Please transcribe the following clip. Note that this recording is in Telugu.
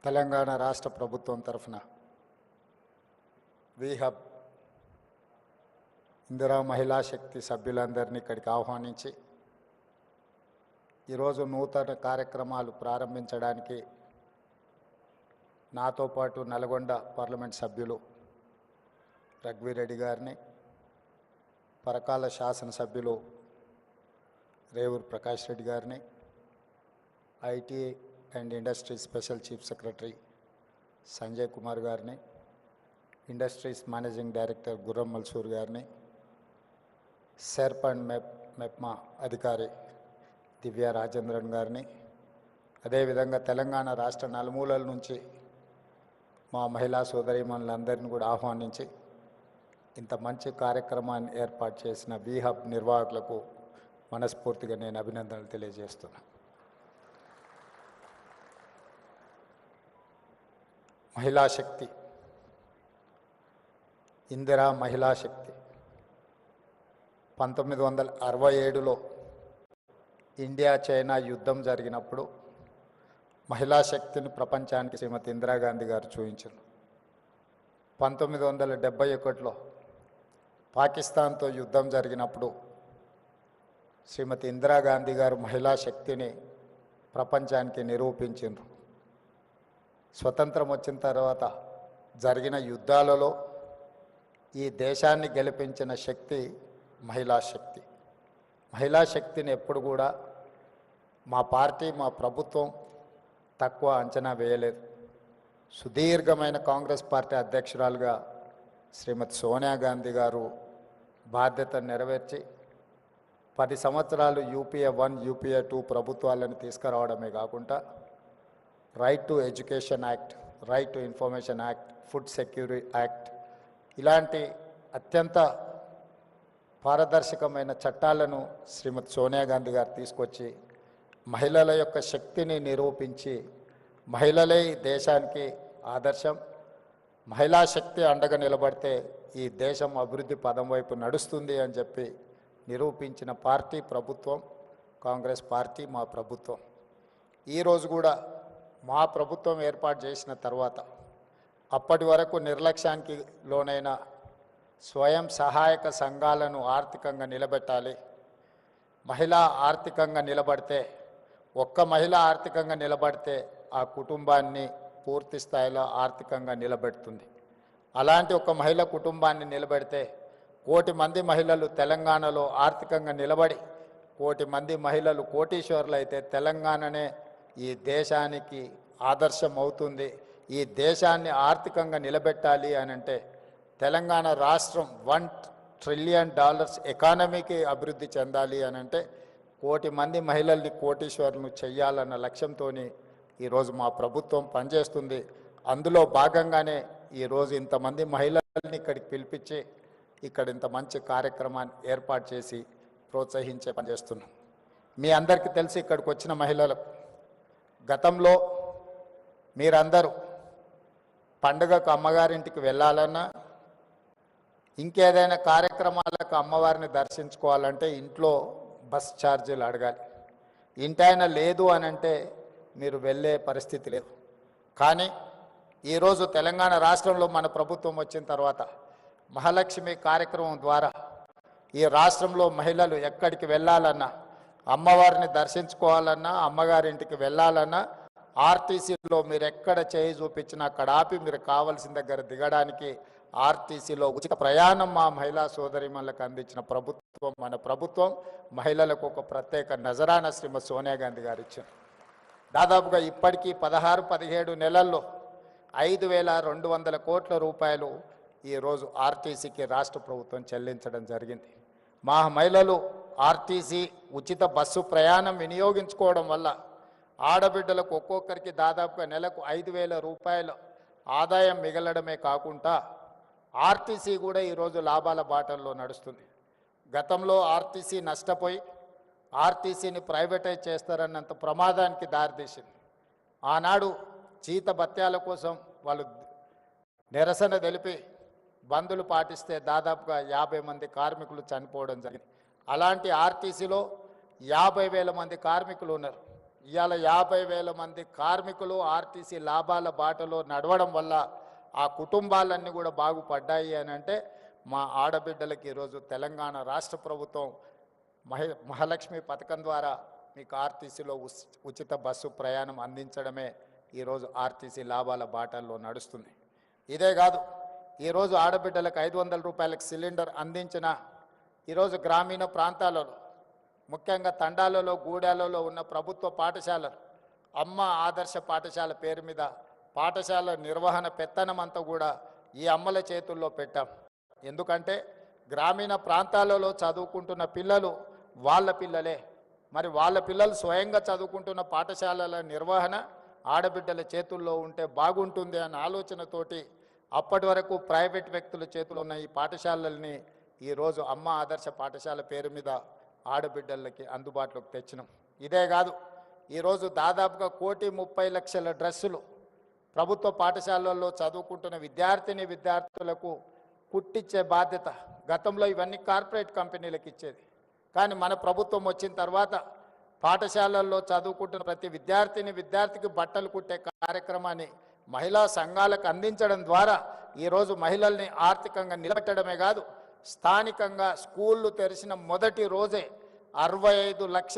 తెలంగాణ రాష్ట్ర ప్రభుత్వం తరఫున వీహబ్ ఇందిరా మహిళా శక్తి సభ్యులందరినీ ఇక్కడికి ఆహ్వానించి ఈరోజు నూతన కార్యక్రమాలు ప్రారంభించడానికి నాతో పాటు నల్గొండ పార్లమెంట్ సభ్యులు రఘువీరెడ్డి గారిని, పరకాల శాసనసభ్యులు రేవూరు ప్రకాష్ రెడ్డి గారిని, IT and industry special chief secretary Sanjay Kumar గారిని, ఇండస్ట్రీస్ మేనేజింగ్ డైరెక్టర్ గుర్రం మల్సూర్ గారిని, సెర్ప్ అండ్ మెప్మా అధికారి దివ్య రాజేంద్రన్ గారిని, అదేవిధంగా తెలంగాణ రాష్ట్ర నలుమూలల నుంచి మా మహిళా సోదరీమణులందరినీ కూడా ఆహ్వానించి ఇంత మంచి కార్యక్రమాన్ని ఏర్పాటు చేసిన వీహబ్ నిర్వాహకులకు మనస్ఫూర్తిగా నేను అభినందనలు తెలియజేస్తున్నాను. మహిళా శక్తి, ఇందిరా మహిళా శక్తి 1967లో ఇండియా చైనా యుద్ధం జరిగినప్పుడు మహిళా శక్తిని ప్రపంచానికి శ్రీమతి ఇందిరాగాంధీ గారు చూపించారు. 1971లో పాకిస్తాన్తో యుద్ధం జరిగినప్పుడు శ్రీమతి ఇందిరాగాంధీ గారు మహిళా శక్తిని ప్రపంచానికి నిరూపించారు. స్వతంత్రం వచ్చిన తర్వాత జరిగిన యుద్ధాలలో ఈ దేశాన్ని గెలిపించిన శక్తి మహిళా శక్తి. మహిళా శక్తిని ఎప్పుడు కూడా మా పార్టీ, మా ప్రభుత్వం తక్కువ అంచనా వేయలేదు. సుదీర్ఘమైన కాంగ్రెస్ పార్టీ అధ్యక్షురాలుగా శ్రీమతి సోనియా గాంధీ గారు బాధ్యత నెరవేర్చి 10 సంవత్సరాలు యూపీఏ 1, యూపీఏ 2 ప్రభుత్వాలను తీసుకురావడమే కాకుండా right to education act, right to information act, food security act ఇలాంటి అత్యంత పారదర్శకమైన చట్టాలను శ్రీమతి సోనియా గాంధీ గారు తీసుకొచ్చి మహిళల యొక్క శక్తిని నిరూపించి మహిళలే ఈ దేశానికి ఆదర్శం, మహిళా శక్తి అండగా నిలబడితే ఈ దేశం అభివృద్ధి పదం వైపు నడుస్తుంది అని చెప్పి నిరూపించిన పార్టీ ప్రభుత్వం కాంగ్రెస్ పార్టీ, మా ప్రభుత్వం. ఈరోజు కూడా మా ప్రభుత్వం ఏర్పాటు చేసిన తర్వాత అప్పటి వరకు నిర్లక్ష్యానికి లోనైన స్వయం సహాయక సంఘాలను ఆర్థికంగా నిలబెట్టాలి. మహిళ ఆర్థికంగా నిలబడితే, ఒక్క మహిళ ఆర్థికంగా నిలబడితే ఆ కుటుంబాన్ని పూర్తి స్థాయిలో ఆర్థికంగా నిలబెడుతుంది. అలాంటి ఒక మహిళ కుటుంబాన్ని నిలబెడితే 1 కోటి మంది మహిళలు తెలంగాణలో ఆర్థికంగా నిలబడి 1 కోటి మంది మహిళలు కోటీశ్వరులు అయితే తెలంగాణనే ఈ దేశానికి ఆదర్శం అవుతుంది. ఈ దేశాన్ని ఆర్థికంగా నిలబెట్టాలి అని అంటే తెలంగాణ రాష్ట్రం $1 ట్రిలియన్ ఎకానమీకి అభివృద్ధి చెందాలి అని అంటే 1 కోటి మంది మహిళల్ని కోటీశ్వరులను చెయ్యాలన్న లక్ష్యంతో ఈరోజు మా ప్రభుత్వం పనిచేస్తుంది. అందులో భాగంగానే ఈరోజు ఇంతమంది మహిళల్ని ఇక్కడికి పిలిపించి ఇక్కడ ఇంత మంచి కార్యక్రమాన్ని ఏర్పాటు చేసి ప్రోత్సహించే పనిచేస్తున్నాం. మీ అందరికీ తెలిసి ఇక్కడికి వచ్చిన మహిళలకు గతంలో మీరందరూ పండుగకు అమ్మగారింటికి వెళ్ళాలన్నా, ఇంకేదైనా కార్యక్రమాలకు అమ్మవారిని దర్శించుకోవాలంటే ఇంట్లో బస్ ఛార్జీలు అడగాలి. ఇంటైనా లేదు అని అంటే మీరు వెళ్ళే పరిస్థితి లేదు. కానీ ఈరోజు తెలంగాణ రాష్ట్రంలో మన ప్రభుత్వం వచ్చిన తర్వాత మహాలక్ష్మి కార్యక్రమం ద్వారా ఈ రాష్ట్రంలో మహిళలు ఎక్కడికి వెళ్ళాలన్నా, అమ్మవారిని దర్శించుకోవాలన్నా, అమ్మగారింటికి వెళ్ళాలన్నా ఆర్టీసీలో మీరు ఎక్కడ చేయి చూపించినా అక్కడ ఆపి మీరు కావాల్సిన దగ్గర దిగడానికి ఆర్టీసీలో ఉచిత ప్రయాణం మా మహిళా సోదరీమణులకు అందించిన ప్రభుత్వం మన ప్రభుత్వం. మహిళలకు ఒక ప్రత్యేక నజరానా శ్రీమతి సోనియా గాంధీ గారు ఇచ్చారు. దాదాపుగా ఇప్పటికీ 16-17 నెలల్లో 5,200 కోట్ల రూపాయలు ఈరోజు ఆర్టీసీకి రాష్ట్ర ప్రభుత్వం చెల్లించడం జరిగింది. మా మహిళలు ఆర్టీసీ ఉచిత బస్సు ప్రయాణం వినియోగించుకోవడం వల్ల ఆడబిడ్డలకు ఒక్కొక్కరికి దాదాపుగా నెలకు 5,000 రూపాయలు ఆదాయం మిగలడమే కాకుండా ఆర్టీసీ కూడా ఈరోజు లాభాల బాటల్లో నడుస్తుంది. గతంలో ఆర్టీసీ నష్టపోయి ఆర్టీసీని ప్రైవేటైజ్ చేస్తారన్నంత ప్రమాదానికి దారితీసింది. ఆనాడు జీత భత్యాల కోసం వాళ్ళు నిరసన తెలిపి బంధులు పాటిస్తే దాదాపుగా 50 మంది కార్మికులు చనిపోవడం జరిగింది. అలాంటి ఆర్టీసీలో 50,000 మంది కార్మికులు ఉన్నారు. ఇవాళ 50,000 మంది కార్మికులు ఆర్టీసీ లాభాల బాటలో నడవడం వల్ల ఆ కుటుంబాలన్నీ కూడా బాగుపడ్డాయి అని అంటే మా ఆడబిడ్డలకి ఈరోజు తెలంగాణ రాష్ట్ర ప్రభుత్వం మహాలక్ష్మి పథకం ద్వారా మీకు ఆర్టీసీలో ఉచిత బస్సు ప్రయాణం అందించడమే ఈరోజు ఆర్టీసీ లాభాల బాటల్లో నడుస్తుంది. ఇదే కాదు, ఈరోజు ఆడబిడ్డలకు 500 రూపాయలకు సిలిండర్ అందించిన ఈరోజు గ్రామీణ ప్రాంతాలలో ముఖ్యంగా తండాలలో గూడాలలో ఉన్న ప్రభుత్వ పాఠశాలలు అమ్మ ఆదర్శ పాఠశాల పేరు మీద పాఠశాల నిర్వహణ పెత్తనం అంతా కూడా ఈ అమ్మల చేతుల్లో పెట్టాం. ఎందుకంటే గ్రామీణ ప్రాంతాలలో చదువుకుంటున్న పిల్లలు వాళ్ళ పిల్లలే, మరి వాళ్ళ పిల్లలు స్వయంగా చదువుకుంటున్న పాఠశాలల నిర్వహణ ఆడబిడ్డల చేతుల్లో ఉంటే బాగుంటుంది అన్న ఆలోచనతోటి అప్పటి వరకు ప్రైవేట్ వ్యక్తుల చేతుల్లో ఉన్న ఈ పాఠశాలల్ని ఈరోజు అమ్మ ఆదర్శ పాఠశాల పేరు మీద ఆడబిడ్డలకి అందుబాటులోకి తెచ్చినాం. ఇదే కాదు, ఈరోజు దాదాపుగా 1,30,00,000 డ్రెస్సులు ప్రభుత్వ పాఠశాలల్లో చదువుకుంటున్న విద్యార్థులకు కుట్టించే బాధ్యత. గతంలో ఇవన్నీ కార్పొరేట్ కంపెనీలకు ఇచ్చేది, కానీ మన ప్రభుత్వం వచ్చిన తర్వాత పాఠశాలల్లో చదువుకుంటున్న ప్రతి విద్యార్థికి బట్టలు కుట్టే కార్యక్రమాన్ని మహిళా సంఘాలకు అందించడం ద్వారా ఈరోజు మహిళల్ని ఆర్థికంగా నిలబెట్టడమే కాదు, స్థానికంగా స్కూళ్ళు తెరిచిన మొదటి రోజే 65 లక్షల